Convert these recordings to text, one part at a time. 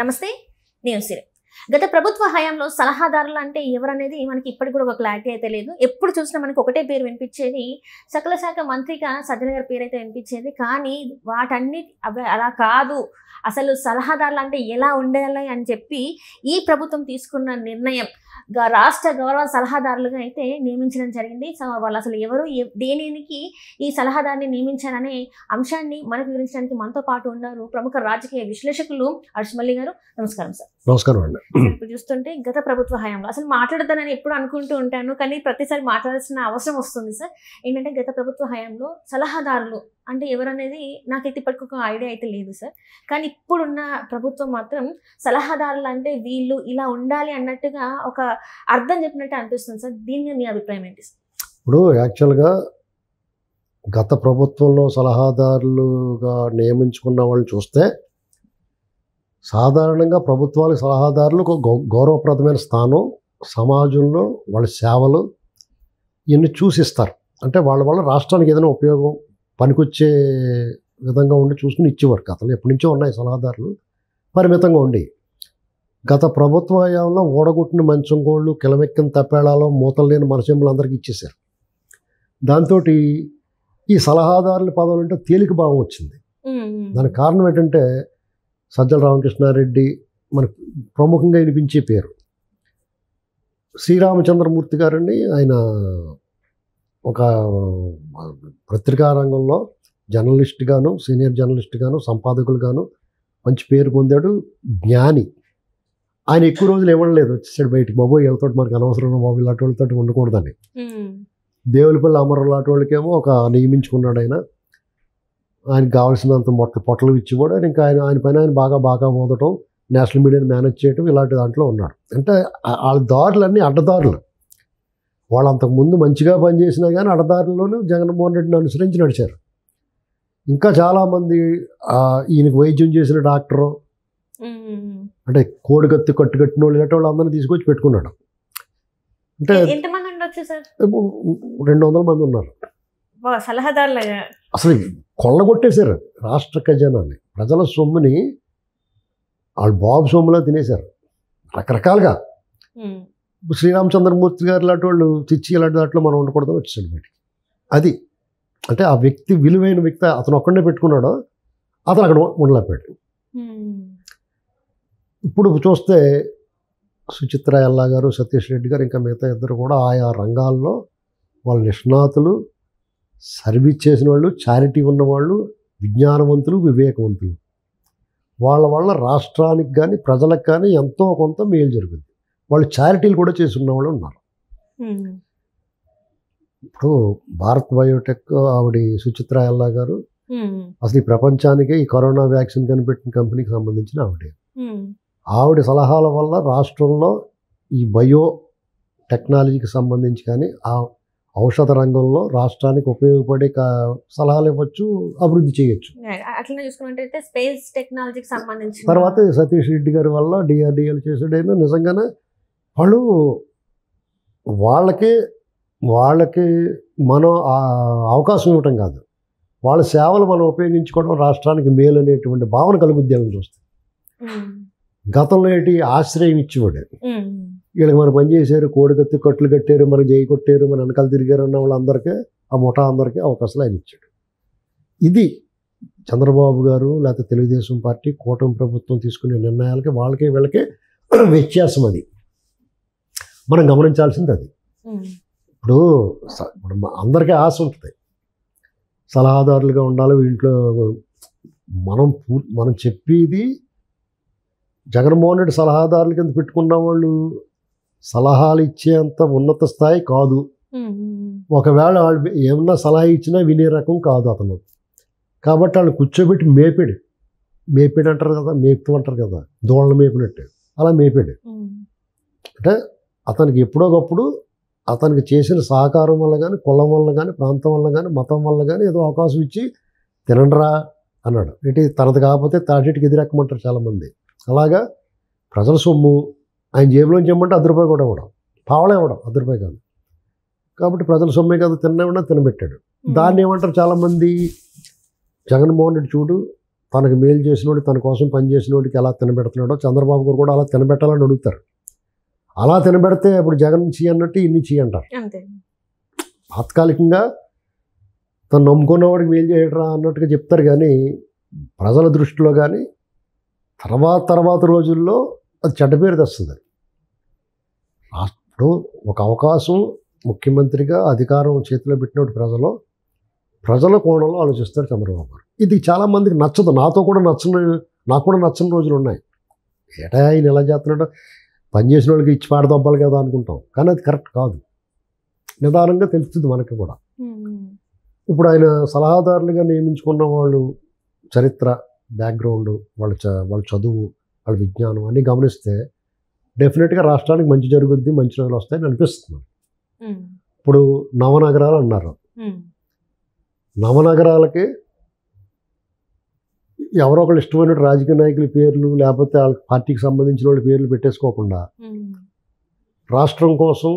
నమస్తే, నేను సిరి. గత ప్రభుత్వ హయాంలో సలహాదారులు అంటే ఎవరనేది మనకి ఇప్పటికి కూడా ఒక క్లారిటీ అయితే లేదు. ఎప్పుడు చూసినా మనకి ఒకటే పేరు వినిపించేది, సకల శాఖ మంత్రిగా సజ్జల గారి పేరు అయితే వినిపించేది. కానీ అలా కాదు, అసలు సలహాదారులు అంటే ఎలా ఉండాలి అని చెప్పి ఈ ప్రభుత్వం తీసుకున్న నిర్ణయం రాష్ట్ర గౌరవ సలహాదారులుగా అయితే నియమించడం జరిగింది. సో వాళ్ళు అసలు ఎవరు, దేనికి ఈ సలహాదారుని నియమించారనే అంశాన్ని మనకు వివరించడానికి మనతో పాటు ఉన్నారు ప్రముఖ రాజకీయ విశ్లేషకులు హర్షమల్లి గారు. నమస్కారం సార్. నమస్కారం అండి. ఇప్పుడు చూస్తుంటే గత ప్రభుత్వ హయాంలో అసలు మాట్లాడతానని ఎప్పుడు అనుకుంటూ ఉంటాను, కానీ ప్రతిసారి మాట్లాడాల్సిన అవసరం వస్తుంది సార్. ఏంటంటే గత ప్రభుత్వ హయాంలో సలహాదారులు అంటే ఎవరనేది నాకైతే ఇప్పటికి ఒక ఐడియా అయితే లేదు సార్. కానీ ఇప్పుడున్న ప్రభుత్వం మాత్రం సలహాదారులు అంటే వీళ్ళు ఇలా ఉండాలి అన్నట్టుగా ఒక అర్థం చెప్పినట్టు అనిపిస్తుంది సార్. దీని మీద మీ అభిప్రాయం ఏంటి సార్? ఇప్పుడు యాక్చువల్గా గత ప్రభుత్వంలో సలహాదారులుగా నియమించుకున్న వాళ్ళని చూస్తే సాధారణంగా ప్రభుత్వాలకు సలహాదారులు ఒక గౌరవప్రదమైన స్థానం, సమాజంలో వాళ్ళ సేవలు ఇవన్నీ చూసిస్తారు. అంటే వాళ్ళ రాష్ట్రానికి ఏదైనా ఉపయోగం పనికొచ్చే విధంగా ఉండి చూసుకుని ఇచ్చేవారు. గతంలో ఎప్పటి నుంచో ఉన్నాయి సలహాదారులు, పరిమితంగా ఉండి. గత ప్రభుత్వ హయాంలో ఓడగొట్టిన మంచంగోళ్ళు, కిలమెక్కిన తప్పేళాలో మూతలు లేని మనసెంబులు అందరికీ ఇచ్చేశారు. దాంతో ఈ సలహాదారుల పదవులు అంటే తేలిక భావం వచ్చింది. దానికి కారణం ఏంటంటే సజ్జల రామకృష్ణారెడ్డి మనకు ప్రముఖంగా వినిపించే పేరు. శ్రీరామచంద్రమూర్తి గారండి, ఆయన ఒక పత్రికా రంగంలో జర్నలిస్ట్గాను, సీనియర్ జర్నలిస్ట్గాను, సంపాదకులుగాను మంచి పేరు పొందాడు. జ్ఞాని. ఆయన ఎక్కువ రోజులు ఇవ్వలేదు, వచ్చేసాడు బయటికి. బాబోయ్ వీళ్ళతో మనకు అనవసరం, బాబు ఇలాంటి వాళ్ళతో ఉండకూడదని. దేవులపల్లి అమరు లాంటి వాళ్ళకేమో ఒక నియమించుకున్నాడు ఆయన. ఆయనకు కావాల్సినంత పొట్టలు ఇచ్చిపోవడం, ఇంకా ఆయన పైన ఆయన బాగా మోదటం, నేషనల్ మీడియాని మేనేజ్ చేయడం, ఇలాంటి దాంట్లో ఉన్నాడు. అంటే వాళ్ళ దారులన్నీ అడ్డదారులు. వాళ్ళు అంతకుముందు మంచిగా పనిచేసినా కానీ అడ్డదారుల్లోనూ జగన్మోహన్ రెడ్డిని అనుసరించి నడిచారు. ఇంకా చాలామంది ఈయనకు వైద్యం చేసిన డాక్టరు, అంటే కోడికత్తి కట్టుకట్టిన వాళ్ళు, ఇలాంటి వాళ్ళు అందరినీ తీసుకొచ్చి పెట్టుకున్నాడు. అంటే 200 మంది ఉన్నారు సలహాదారులు. అసలు కొల్లగొట్టేశారు రాష్ట్ర ఖజానాన్ని, ప్రజల సొమ్ముని వాళ్ళు బాబు సొమ్ములా తినేశారు రకరకాలుగా. శ్రీరామచంద్రమూర్తి గారు లాంటి వాళ్ళు తెచ్చి ఇలాంటి దాంట్లో మనం ఉండకూడదని వచ్చేసాడు బయటికి. అది అంటే ఆ వ్యక్తి విలువైన వ్యక్తి, అతను ఒక్కడే పెట్టుకున్నాడో అతను అక్కడ ఉండలేకపోయాడు. ఇప్పుడు చూస్తే సుచిత్ర ఎల్లా గారు, సతీష్ రెడ్డి గారు, ఇంకా మిగతా ఇద్దరు కూడా ఆయా రంగాల్లో వాళ్ళ నిష్ణాతులు, సర్వీస్ చేసిన వాళ్ళు, చారిటీ ఉన్నవాళ్ళు, విజ్ఞానవంతులు, వివేకవంతులు. వాళ్ళ వల్ల రాష్ట్రానికి కానీ ప్రజలకు కానీ ఎంతో కొంత మేలు జరుగుతుంది. వాళ్ళు చారిటీలు కూడా చేసి ఉన్నవాళ్ళు ఉన్నారు. ఇప్పుడు భారత్ బయోటెక్ ఆవిడ సుచిత్ర ఎల్లా గారు అసలు ఈ ప్రపంచానికే ఈ కరోనా వ్యాక్సిన్ కనిపెట్టిన కంపెనీకి సంబంధించిన ఆవిడ సలహాల వల్ల రాష్ట్రంలో ఈ బయో టెక్నాలజీకి సంబంధించి కానీ ఆ ఔషధ రంగంలో రాష్ట్రానికి ఉపయోగపడే సలహాలు ఇవ్వచ్చు, అభివృద్ధి చేయొచ్చు. అట్లనే చూసుకున్నట్టయితే స్పేస్ టెక్నాలజీకి సంబంధించి తర్వాత సతీష్ రెడ్డి గారి వల్ల డిఆర్డిఎల్ చేసాడైనా నిజంగానే వాళ్ళకి మనం అవకాశం ఇవ్వటం కాదు, వాళ్ళ సేవలు మనం ఉపయోగించుకోవడం రాష్ట్రానికి మేలు అనేటువంటి భావన కలుగుద్దేమని చూస్తాం. గతంలో ఆశ్రయం ఇచ్చేవాడు, వీళ్ళకి మనం పనిచేశారు, కోడికత్తి కట్లు కట్టారు, మన జై కొట్టారు, మన వెనకాల తిరిగారు అన్న వాళ్ళందరికీ, ఆ ముఠా అందరికీ అవకాశాలు ఆయన ఇచ్చాడు. ఇది చంద్రబాబు గారు లేకపోతే తెలుగుదేశం పార్టీ కూటమి ప్రభుత్వం తీసుకునే నిర్ణయాలకి వాళ్ళకి వీళ్ళకి వ్యత్యాసం. అది మనం గమనించాల్సింది. అది ఇప్పుడు అందరికీ ఆశ ఉంటుంది, సలహాదారులుగా ఉండాలి ఇంట్లో. మనం చెప్పేది జగన్మోహన్ రెడ్డి సలహాదారుల కింద పెట్టుకున్న వాళ్ళు సలహాలు ఇచ్చేంత ఉన్నత స్థాయి కాదు. ఒకవేళ వాళ్ళు ఏమన్నా సలహా ఇచ్చినా వినే రకం కాదు అతను. కాబట్టి వాళ్ళు కూర్చోబెట్టి మేపాడు అంటారు కదా, మేపుతూ అంటారు కదా, దోళ్ళను మేపినట్టు అలా మేపాడు. అంటే అతనికి ఎప్పుడోకప్పుడు అతనికి చేసిన సహకారం వల్ల కానీ, కులం వల్ల కానీ, ప్రాంతం వల్ల కానీ, మతం వల్ల కానీ ఏదో అవకాశం ఇచ్చి తినండిరా అన్నాడు. తనది కాకపోతే తాటికి ఎదురెక్కమంటారు చాలామంది. అలాగా ప్రజల సొమ్ము ఆయన జేబులోంచి ఇవ్వమంటే ₹10 కూడా ఇవ్వడం, పావలా ఇవ్వడం, ₹10 కాదు. కాబట్టి ప్రజల సొమ్మే కదా తినబెట్టాడు. దాన్ని ఏమంటారు చాలామంది, జగన్మోహన్ రెడ్డి చూడు తనకు మేలు చేసినోడు, తన కోసం పనిచేసినోడికి ఎలా తినబెడుతున్నాడో చంద్రబాబు గారు కూడా అలా తినబెట్టాలని అడుగుతారు. అలా తినబెడితే ఇప్పుడు జగన్ చెయ్యి అన్నట్టు ఇన్ని చెయ్యి అంటారు. అంతే. తాత్కాలికంగా తను నమ్ముకున్నవాడికి మేలు చేయడరా అన్నట్టుగా చెప్తారు. కానీ ప్రజల దృష్టిలో కానీ తర్వాత రోజుల్లో అది చెడ్డ పేరు తెస్తుంది. ఇప్పుడు ఒక అవకాశం ముఖ్యమంత్రిగా అధికారం చేతిలో పెట్టినప్పుడు ప్రజల కోణంలో ఆలోచిస్తాడు చంద్రబాబు గారు. ఇది చాలామందికి నచ్చదు. నాకు కూడా నచ్చని రోజులు ఉన్నాయి. ఏటా ఆయన ఎలా చేస్తున్నాడో, పనిచేసిన వాళ్ళకి ఇచ్చి పాడదొబ్బాలి కదా అనుకుంటాం. కానీ అది కరెక్ట్ కాదు. నిదానంగా తెలుస్తుంది మనకి కూడా. ఇప్పుడు ఆయన సలహాదారులుగా నియమించుకున్న వాళ్ళు చరిత్ర, బ్యాక్గ్రౌండ్, వాళ్ళ చదువు, వాళ్ళ విజ్ఞానం అన్నీ గమనిస్తే డెఫినెట్గా రాష్ట్రానికి మంచి జరుగుద్ది, మంచి రోజులు వస్తాయని అనిపిస్తుంది. ఇప్పుడు నవనగరాలు అన్నారు. నవనగరాలకి ఎవరో ఒకళ్ళు ఇష్టమైన రాజకీయ నాయకుల పేర్లు, లేకపోతే వాళ్ళ పార్టీకి సంబంధించిన వాళ్ళ పేర్లు పెట్టేసుకోకుండా రాష్ట్రం కోసం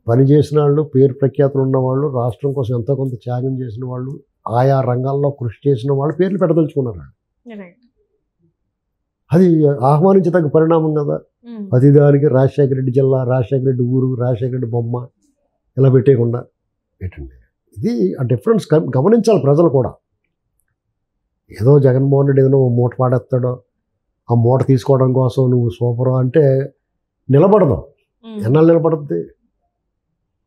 పనిచేసిన వాళ్ళు, పేరు ప్రఖ్యాతులు ఉన్నవాళ్ళు, రాష్ట్రం కోసం ఎంతో కొంత త్యాగం చేసిన వాళ్ళు, ఆయా రంగాల్లో కృషి చేసిన వాళ్ళు పేర్లు పెట్టదలుచుకున్నారు. అది ఆహ్వానించదగ్గ పరిణామం కదా. ప్రతిదానికి రాజశేఖర రెడ్డి జిల్లా, రాజశేఖర రెడ్డి ఊరు, రాజశేఖర రెడ్డి బొమ్మ ఇలా పెట్టేయకుండా పెట్టండి. ఇది ఆ డిఫరెన్స్ గమనించాలి ప్రజలు కూడా. ఏదో జగన్మోహన్ రెడ్డి ఏదైనా మూట పాడేస్తాడో, ఆ మూట తీసుకోవడం కోసం నువ్వు సూపర్ అంటే నిలబడదు. ఎన్నాళ్ళు నిలబడుద్ది?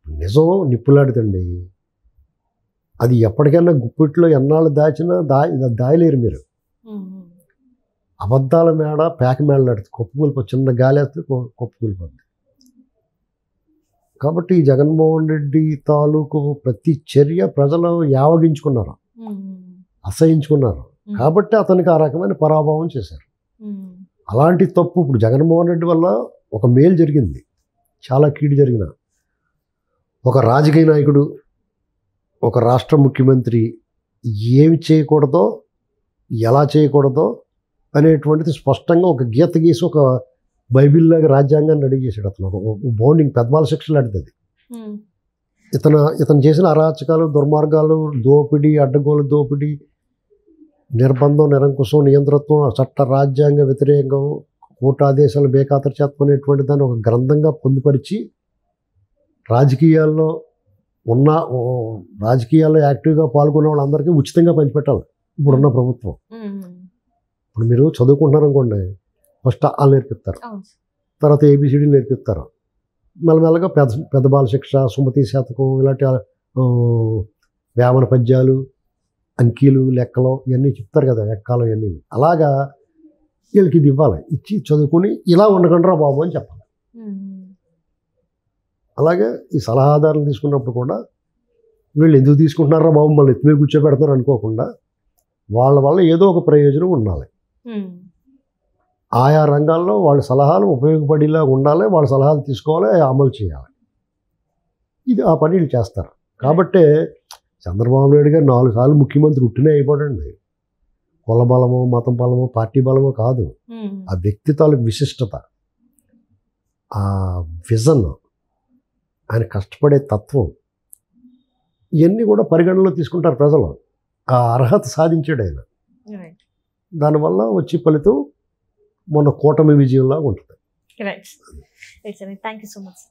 నిజం నిప్పులాడుతండి. అది ఎప్పటికైనా గుప్పిట్లో ఎన్నాళ్ళు దాచినా దాయలేరు మీరు. అబద్ధాల మేడ పేక మేడలాడుతుంది, కొప్పుకూలిపోతుంది. చిన్న గాలి వేస్తే కొప్పుకూలిపోతుంది. కాబట్టి ఈ జగన్మోహన్ రెడ్డి తాలూకు ప్రతి చర్య ప్రజలు యావగించుకున్నారు, అసహించుకున్నారు. కాబట్టి అతనికి ఆ రకమైన పరాభవం చేశారు. అలాంటి తప్పు ఇప్పుడు జగన్మోహన్ రెడ్డి వల్ల ఒక మేలు జరిగింది, చాలా కీడు జరిగిన ఒక రాజకీయ నాయకుడు, ఒక రాష్ట్ర ముఖ్యమంత్రి ఏమి చేయకూడదో, ఎలా చేయకూడదో అనేటువంటిది స్పష్టంగా ఒక గీత గీసి ఒక బైబిల్లాగా రాజ్యాంగాన్ని రెడీ చేశాడు అతను. బౌండింగ్ పెద్దవాళ్ళ శిక్షలు ఆడుతుంది. ఇతను చేసిన అరాచకాలు, దుర్మార్గాలు, దోపిడీ, అడ్డగోలు దోపిడీ, నిర్బంధం, నిరంకుశం, నియంతృత్వం, చట్ట రాజ్యాంగ వ్యతిరేకం, కోర్టు ఆదేశాలు బేఖాతరు చేత్వం అనేటువంటి దాన్ని ఒక గ్రంథంగా పొందుపరిచి రాజకీయాల్లో యాక్టివ్గా పాల్గొన్న వాళ్ళందరికీ ఉచితంగా పంచిపెట్టాలి ఇప్పుడున్న ప్రభుత్వం. ఇప్పుడు మీరు చదువుకుంటున్నారనుకోండి, ఫస్ట్ వాళ్ళు నేర్పిస్తారు, తర్వాత ఏబిసిడీలు నేర్పిస్తారు, మెల్లమెల్లగా పెద్ద బాల శిక్ష, సుమతి శతకం, ఇలాంటి వేమన పద్యాలు, అంకీలు, లెక్కలు ఇవన్నీ చెప్తారు కదా, ఎక్కాలు ఇవన్నీ. అలాగా వీళ్ళకి ఇది ఇవ్వాలి, ఇచ్చి చదువుకుని ఇలా ఉండకండిరా బాబు అని చెప్పాలి. అలాగే ఈ సలహాదారులు తీసుకున్నప్పుడు కూడా వీళ్ళు ఎందుకు తీసుకుంటున్నారా బాబు, మళ్ళీ ఎత్తిమే కూర్చోబెడతారు అనుకోకుండా వాళ్ళ వల్ల ఏదో ఒక ప్రయోజనం ఉండాలి. ఆయా రంగాల్లో వాళ్ళ సలహాలు ఉపయోగపడేలా ఉండాలి, వాళ్ళ సలహాలు తీసుకోవాలి, అమలు చేయాలి. ఇది ఆ పని వీళ్ళు చేస్తారు. కాబట్టే చంద్రబాబు నాయుడు గారు 4 సార్లు ముఖ్యమంత్రి ఉట్టినే అయిపోడండి. కుల బలమో, మతం బలమో, పార్టీ బలమో కాదు, ఆ వ్యక్తి తాలూకు విశిష్టత, ఆ విజన్, ఆయన కష్టపడే తత్వం, ఇవన్నీ కూడా పరిగణనలో తీసుకుంటారు ప్రజలు. ఆ అర్హత సాధించాడు ఆయన. దానివల్ల వచ్చే ఫలితం మన కూటమి విజయంలాగా ఉంటుంది. Right. Thank you so much.